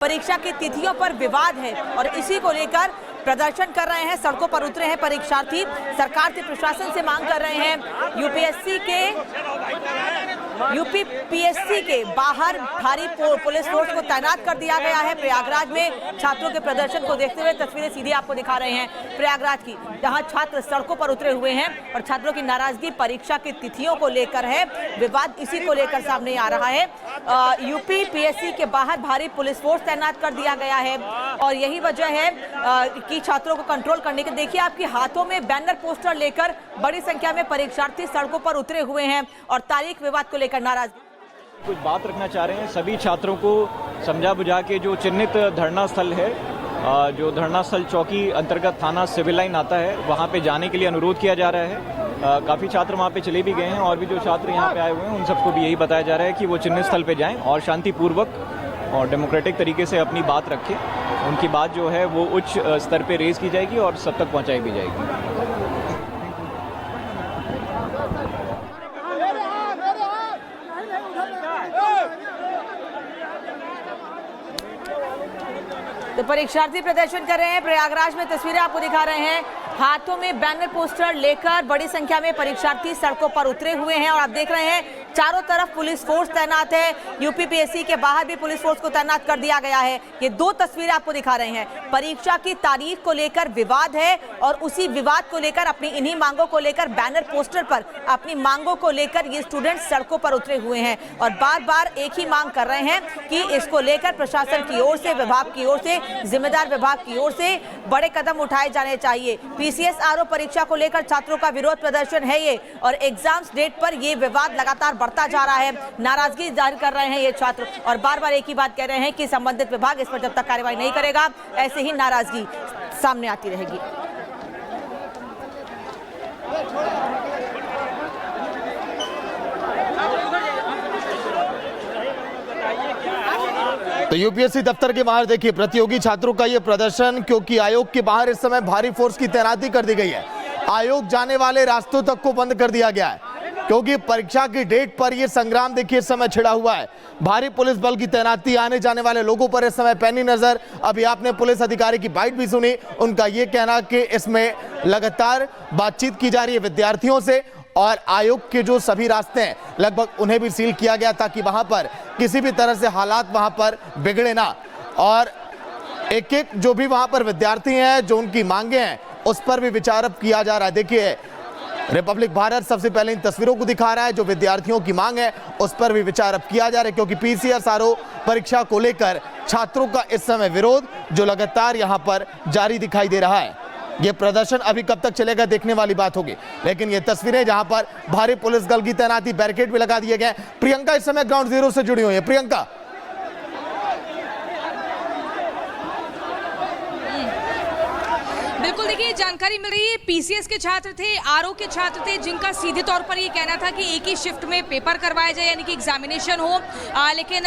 परीक्षा की तिथियों पर विवाद है और इसी को लेकर प्रदर्शन कर रहे हैं, सड़कों पर उतरे हैं परीक्षार्थी। सरकार से, प्रशासन से मांग कर रहे हैं यूपी पीएससी के बाहर भारी पुलिस फोर्स को तैनात कर दिया गया है। प्रयागराज में छात्रों के प्रदर्शन को देखते हुए तस्वीरें सीधे आपको दिखा रहे हैं प्रयागराज की, जहां छात्र सड़कों पर उतरे हुए हैं और छात्रों की नाराजगी परीक्षा की तिथियों को लेकर है। विवाद इसी को लेकर सामने आ रहा है। यूपी पीएससी के बाहर भारी पुलिस फोर्स तैनात कर दिया गया है और यही वजह है कि छात्रों को कंट्रोल करने के। देखिए, आपके हाथों में बैनर पोस्टर लेकर बड़ी संख्या में परीक्षार्थी सड़कों पर उतरे हुए हैं और तारीख विवाद को लेकर नाराज। कुछ बात रखना चाह रहे हैं। सभी छात्रों को समझा बुझा के जो चिन्हित धरना स्थल है, जो धरना स्थल चौकी अंतर्गत थाना सिविल लाइन आता है, वहां पे जाने के लिए अनुरोध किया जा रहा है। काफी छात्र वहां पे चले भी गए हैं और भी जो छात्र यहां पे आए हुए हैं उन सबको भी यही बताया जा रहा है कि वो चिन्हित स्थल पे जाएं और शांतिपूर्वक और डेमोक्रेटिक तरीके से अपनी बात रखें। उनकी बात जो है वो उच्च स्तर पे रेज की जाएगी और सब तक पहुंचाई भी जाएगी। तो परीक्षार्थी प्रदर्शन कर रहे हैं। प्रयागराज में तस्वीरें आपको दिखा रहे हैं, हाथों में बैनर पोस्टर लेकर बड़ी संख्या में परीक्षार्थी सड़कों पर उतरे हुए हैं और आप देख रहे हैं चारों तरफ पुलिस फोर्स तैनात है। यूपी पीएससी के बाहर भी पुलिस फोर्स को तैनात कर दिया गया है। ये दो तस्वीरें आपको दिखा रहे हैं। परीक्षा की तारीख को लेकर विवाद है और उसी विवाद को लेकर अपनी इन्हीं मांगों को लेकर बैनर पोस्टर पर अपनी मांगों को लेकर ये स्टूडेंट सड़कों पर उतरे हुए हैं और बार बार एक ही मांग कर रहे हैं कि इसको लेकर प्रशासन की ओर से, विभाग की ओर से, जिम्मेदार विभाग की ओर से बड़े कदम उठाए जाने चाहिए। पीसीएस आरओ परीक्षा को लेकर छात्रों का विरोध प्रदर्शन है ये और एग्जाम्स डेट पर ये विवाद लगातार बढ़ता जा रहा है। नाराजगी जाहिर कर रहे हैं ये छात्र और बार बार एक ही बात कह रहे हैं कि संबंधित विभाग इस पर जब तक कार्रवाई नहीं करेगा ऐसे ही नाराजगी सामने आती रहेगी। तो यूपीएससी दफ्तर के बाहर देखिए प्रतियोगी छात्रों का यह प्रदर्शन, क्योंकि आयोग के बाहर इस समय भारी फोर्स की तैनाती कर दी गई है। आयोग जाने वाले रास्तों तक को बंद कर दिया गया है क्योंकि परीक्षा की डेट पर यह संग्राम देखिए इस समय छिड़ा हुआ है। भारी पुलिस बल की तैनाती, आने जाने वाले लोगों पर इस समय पैनी नजर। अभी आपने पुलिस अधिकारी की बाइट भी सुनी, उनका यह कहना कि इसमें लगातार बातचीत की जा रही है विद्यार्थियों से और आयोग के जो सभी रास्ते हैं लगभग उन्हें भी सील किया गया ताकि वहां पर किसी भी तरह से हालात वहां पर बिगड़े ना और एक एक जो भी वहां पर विद्यार्थी हैं जो उनकी मांगे हैं उस पर भी विचार किया जा रहा है। देखिए, रिपब्लिक भारत सबसे पहले इन तस्वीरों को दिखा रहा है, जो विद्यार्थियों की मांग है उस पर भी विचार किया जा रहा है क्योंकि पीसीएस आरओ परीक्षा को लेकर छात्रों का इस समय विरोध जो लगातार यहां पर जारी दिखाई दे रहा है। ये प्रदर्शन अभी कब तक चलेगा देखने वाली बात होगी, लेकिन ये तस्वीरें जहां पर भारी पुलिस बल की तैनाती, बैरिकेड भी लगा दिए गए। प्रियंका इस समय ग्राउंड जीरो से जुड़ी हुई है। प्रियंका, बिल्कुल, देखिए जानकारी मिल रही है पीसीएस के छात्र थे, आरओ के छात्र थे, जिनका सीधे तौर पर ये कहना था कि एक ही शिफ्ट में पेपर करवाया जाए यानी कि एग्जामिनेशन हो। लेकिन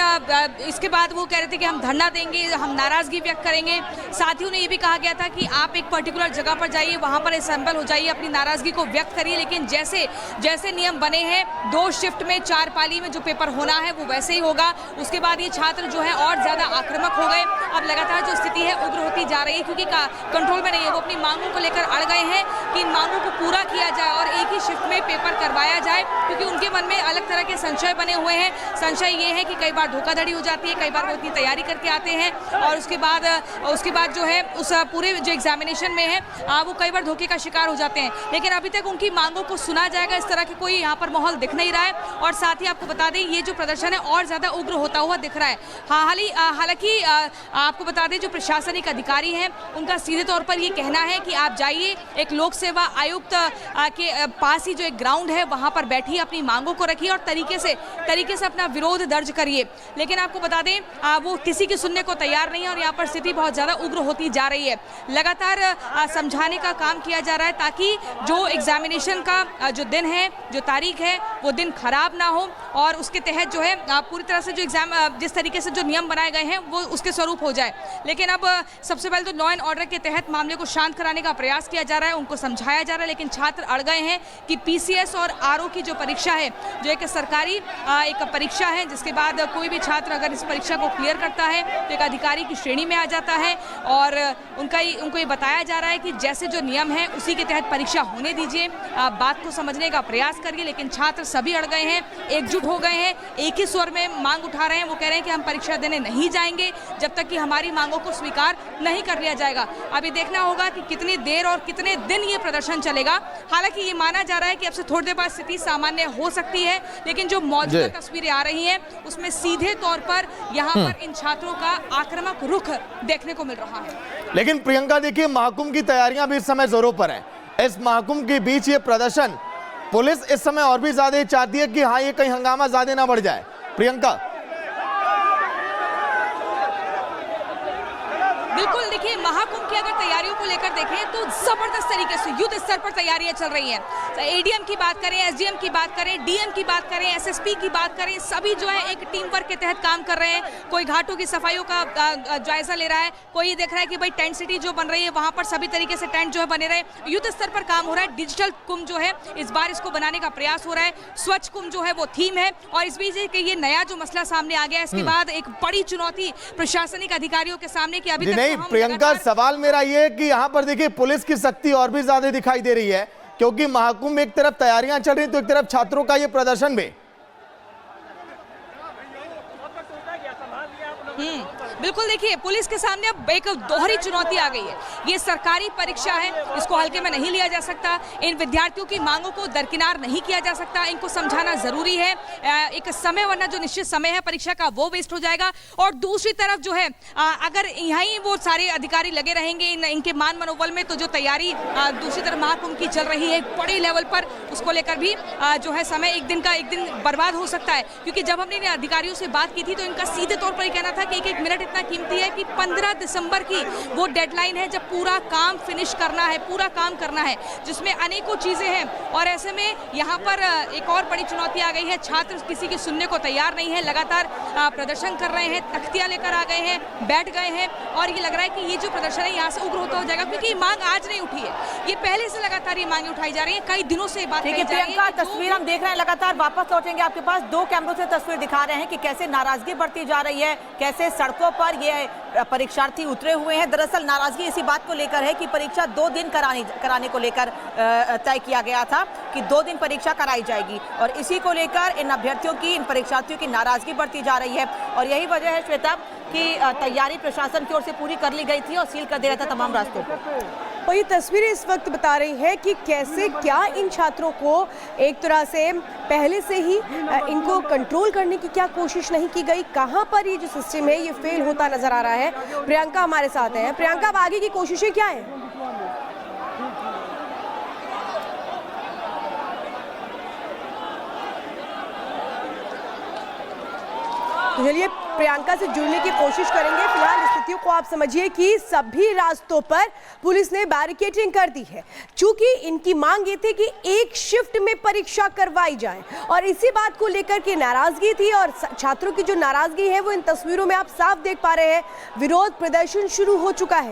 इसके बाद वो कह रहे थे कि हम धरना देंगे, हम नाराजगी व्यक्त करेंगे। साथ ही उन्हें ये भी कहा गया था कि आप एक पर्टिकुलर जगह पर जाइए, वहां पर असेंबल हो जाइए, अपनी नाराजगी को व्यक्त करिए। लेकिन जैसे जैसे नियम बने हैं 2 शिफ्ट में 4 पाली में जो पेपर होना है वो वैसे ही होगा। उसके बाद ये छात्र जो है और ज्यादा आक्रामक हो गए। अब लगातार जो स्थिति है उग्र होती जा रही है क्योंकि कंट्रोल में नहीं है। वो अपनी मांगों को लेकर अड़ गए हैं कि इन मांगों को पूरा किया जाए और एक ही शिफ्ट में पेपर करवाया जाए क्योंकि उनके मन में अलग तरह के संशय बने हुए हैं। संशय ये है कि कई बार धोखाधड़ी हो जाती है, कई बार वो इतनी तैयारी करके आते हैं और उसके बाद जो है उस पूरे जो एग्जामिनेशन में है वो कई बार धोखे का शिकार हो जाते हैं। लेकिन अभी तक उनकी मांगों को सुना जाएगा इस तरह की कोई यहाँ पर माहौल दिख नहीं रहा है और साथ ही आपको बता दें ये जो प्रदर्शन है और ज्यादा उग्र होता हुआ दिख रहा है। हालांकि आपको बता दें जो प्रशासनिक अधिकारी हैं उनका सीधे तौर पर ये कहना है कि आप जाइए, एक लोक सेवा आयुक्त के पास ही जो एक ग्राउंड है वहां पर बैठिए, अपनी मांगों को रखिए और तरीके से अपना विरोध दर्ज करिए। लेकिन आपको बता दें वो किसी की सुनने को तैयार नहीं है और यहाँ पर स्थिति बहुत ज्यादा उग्र होती जा रही है। लगातार समझाने का काम किया जा रहा है ताकि जो एग्जामिनेशन का जो दिन है, जो तारीख है, वो दिन खराब ना हो और उसके तहत जो है पूरी तरह से जो एग्जाम जिस तरीके से जो नियम बनाए गए हैं वो उसके स्वरूप हो जाए। लेकिन अब सबसे पहले तो लॉ एंड ऑर्डर के तहत मामले को शांत कराने का प्रयास किया जा रहा है, उनको समझाया जा रहा है, लेकिन छात्र अड़ गए हैं कि पीसीएस और आरओ की जो परीक्षा है, जो एक सरकारी एक परीक्षा है, जिसके बाद कोई भी छात्र अगर इस परीक्षा को क्लियर करता है तो एक अधिकारी की श्रेणी में आ जाता है और उनको ये बताया जा रहा है कि जैसे जो नियम है उसी के तहत परीक्षा होने दीजिए, बात को समझने का प्रयास करिए। लेकिन छात्र सभी अड़ गए हैं, एकजुट हो गए हैं, एक ही स्वर में मांग उठा रहे हैं। वो कह रहे हैं कि हम परीक्षा देने नहीं जाएंगे जब तक कि हमारी मांगों को स्वीकार नहीं कर लिया जाएगा। अभी देखना होगा कि कितनी देर और कितने दिन ये प्रदर्शन चलेगा। हालांकि ये माना जा रहा है कि अब से थोड़ी देर बाद स्थिति सामान्य हो सकती है, लेकिन जो मौजूदा तस्वीरें आ रही हैं उसमें सीधे तौर पर यहाँ पर इन छात्रों का आक्रामक रुख देखने को मिल रहा है। लेकिन प्रियंका देखिए, महाकुंभ की तैयारियां भी इस समय जोरों पर है। इस महाकुंभ के बीच ये प्रदर्शन, पुलिस इस समय और भी ज्यादा चाहती है कि हाँ, ये कहीं हंगामा ज्यादा ना बढ़ जाए। प्रियंका, बिल्कुल, देखिए महाकुंभ की अगर तैयारियों को लेकर देखें तो जबरदस्त तरीके से युद्ध स्तर पर तैयारियां चल रही हैं। एडीएम की बात करें, एसडीएम की बात करें, डीएम की बात करें, एसएसपी की बात करें, सभी जो है एक टीम वर्क के तहत काम कर रहे हैं। कोई घाटों की सफाइयों का जायजा ले रहा है, कोई देख रहा है कि भाई टेंट सिटी जो बन रही है वहां पर सभी तरीके से टेंट जो है बने रहे। युद्ध स्तर पर काम हो रहा है। डिजिटल कुंभ जो है इस बार इसको बनाने का प्रयास हो रहा है। स्वच्छ कुंभ जो है वो थीम है और इस बीच ये नया जो मसला सामने आ गया, इसके बाद एक बड़ी चुनौती प्रशासनिक अधिकारियों के सामने की अभी नहीं प्रियंका, सवाल मेरा ये है कि यहाँ पर देखिए पुलिस की सख्ती और भी ज्यादा दिखाई दे रही है, क्योंकि महाकुंभ में एक तरफ तैयारियां चल रही तो एक तरफ छात्रों का ये प्रदर्शन भी। बिल्कुल, देखिए पुलिस के सामने अब एक दोहरी चुनौती आ गई है। ये सरकारी परीक्षा है, इसको हल्के में नहीं लिया जा सकता। इन विद्यार्थियों की मांगों को दरकिनार नहीं किया जा सकता, इनको समझाना जरूरी है। एक समय, वरना जो निश्चित समय है परीक्षा का वो वेस्ट हो जाएगा। और दूसरी तरफ जो है अगर यहीं वो सारे अधिकारी लगे रहेंगे इनके मान मनोबल में, तो जो तैयारी दूसरी तरफ महाकुंभ की चल रही है बड़े लेवल पर, उसको लेकर भी जो है समय एक दिन बर्बाद हो सकता है। क्योंकि जब हमने इन अधिकारियों से बात की थी तो इनका सीधे तौर पर कहना था कि एक मिनट इतना कीमती है कि 15 दिसंबर की वो डेडलाइन है जब पूरा काम फिनिश करना है, पूरा काम करना है, जिसमें अनेकों चीजें हैं। और ऐसे में यहाँ पर एक और बड़ी चुनौती आ गई है। छात्र किसी की सुनने को तैयार नहीं है, लगातार प्रदर्शन कर रहे हैं, तख्तियां लेकर आ गए हैं, बैठ गए हैं और ये लग रहा है कि ये जो प्रदर्शन है यहाँ से उग्र होता हो जाएगा, क्योंकि ये मांग आज नहीं उठी है, ये पहले से लगातार ये मांगे उठाई जा रही है, कई दिनों से बात कही जा रही है। तस्वीर हम देख रहे हैं, लगातार वापस लौटेंगे आपके पास। 2 कैमरों से तस्वीर दिखा रहे हैं कि कैसे नाराजगी बढ़ती जा रही है, कैसे सड़कों पर ये परीक्षार्थी उतरे हुए हैं। दरअसल नाराजगी इसी बात को लेकर है कि परीक्षा 2 दिन कराने को लेकर तय किया गया था कि 2 दिन परीक्षा कराई जाएगी और इसी को लेकर इन अभ्यर्थियों की, इन परीक्षार्थियों की नाराजगी बढ़ती जा रही है। और यही वजह है श्वेता कि तैयारी प्रशासन की ओर से पूरी कर ली गई थी और सील कर दिया था तमाम रास्तों को। और ये तस्वीरें इस वक्त बता रही है कि कैसे क्या इन छात्रों को एक तरह से पहले से ही इनको कंट्रोल करने की क्या कोशिश नहीं की गई, कहां पर ये जो सिस्टम है ये फेल होता नजर आ रहा है। प्रियंका हमारे साथ है। प्रियंका, अब आगे की कोशिशें क्या है? तो चलिए प्रियंका से जुड़ने की कोशिश करेंगे। फिलहाल स्थितियों को आप समझिए कि सभी रास्तों पर पुलिस ने बैरिकेडिंग कर दी है, चूंकि इनकी मांग ये थी कि एक शिफ्ट में परीक्षा करवाई जाए और इसी बात को लेकर के नाराजगी थी। और छात्रों की जो नाराजगी है वो इन तस्वीरों में आप साफ देख पा रहे हैं। विरोध प्रदर्शन शुरू हो चुका है।